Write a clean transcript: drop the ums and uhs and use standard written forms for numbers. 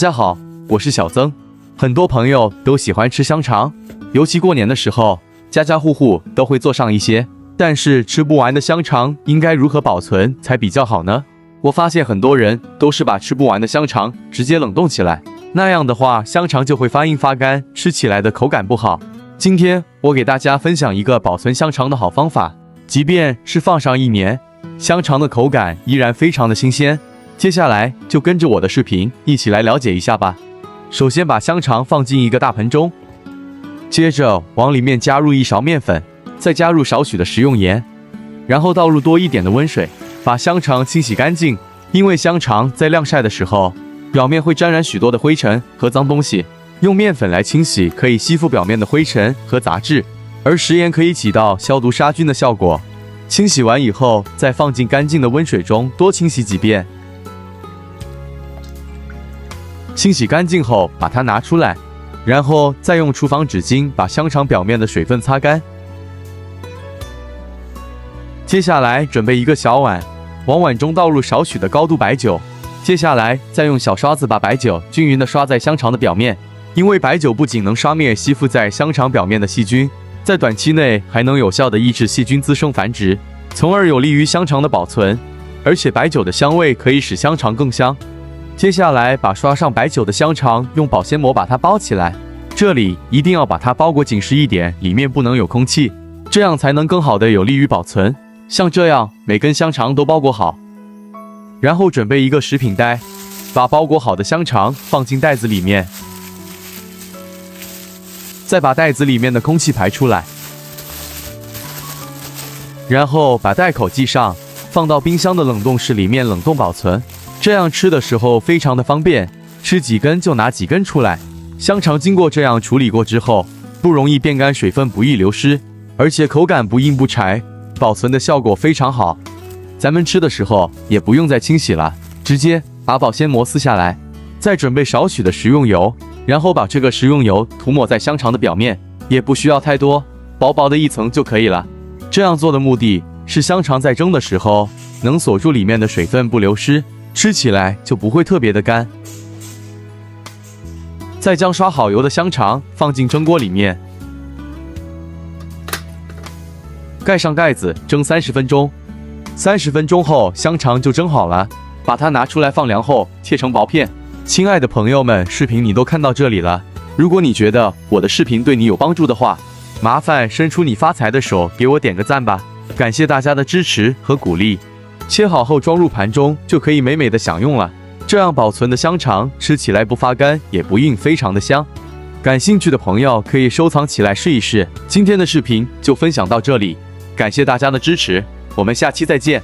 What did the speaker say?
家好，我是小曾。很多朋友都喜欢吃香肠，尤其过年的时候，家家户户都会做上一些。但是吃不完的香肠应该如何保存才比较好呢？我发现很多人都是把吃不完的香肠直接冷冻起来，那样的话香肠就会发硬发干，吃起来的口感不好。今天我给大家分享一个保存香肠的好方法，即便是放上1年，香肠的口感依然非常的新鲜。接下来就跟着我的视频一起来了解一下吧。首先把香肠放进一个大盆中，接着往里面加入1勺面粉，再加入少许的食用盐，然后倒入多一点的温水，把香肠清洗干净。因为香肠在晾晒的时候，表面会沾染许多的灰尘和脏东西，用面粉来清洗可以吸附表面的灰尘和杂质，而食盐可以起到消毒杀菌的效果。清洗完以后，再放进干净的温水中多清洗几遍。清洗干净后，把它拿出来，然后再用厨房纸巾把香肠表面的水分擦干。接下来准备一个小碗，往碗中倒入少许的高度白酒。接下来再用小刷子把白酒均匀地刷在香肠的表面，因为白酒不仅能刷灭吸附在香肠表面的细菌，在短期内还能有效地抑制细菌滋生繁殖，从而有利于香肠的保存。而且白酒的香味可以使香肠更香。接下来把刷上白酒的香肠用保鲜膜把它包起来，这里一定要把它包裹紧实一点，里面不能有空气，这样才能更好的有利于保存。像这样每根香肠都包裹好，然后准备一个食品袋，把包裹好的香肠放进袋子里面，再把袋子里面的空气排出来，然后把袋口系上，放到冰箱的冷冻室里面冷冻保存。这样吃的时候非常的方便，吃几根就拿几根出来。香肠经过这样处理过之后，不容易变干，水分不易流失，而且口感不硬不柴，保存的效果非常好。咱们吃的时候也不用再清洗了，直接把保鲜膜撕下来，再准备少许的食用油，然后把这个食用油涂抹在香肠的表面，也不需要太多，薄薄的一层就可以了。这样做的目的是香肠在蒸的时候能锁住里面的水分不流失，吃起来就不会特别的干。再将刷好油的香肠放进蒸锅里面，盖上盖子蒸30分钟。30分钟后香肠就蒸好了，把它拿出来放凉后切成薄片。亲爱的朋友们，视频你都看到这里了，如果你觉得我的视频对你有帮助的话，麻烦伸出你发财的手给我点个赞吧，感谢大家的支持和鼓励。切好后装入盘中就可以美美的享用了。这样保存的香肠吃起来不发干也不硬，非常的香。感兴趣的朋友可以收藏起来试一试。今天的视频就分享到这里，感谢大家的支持，我们下期再见。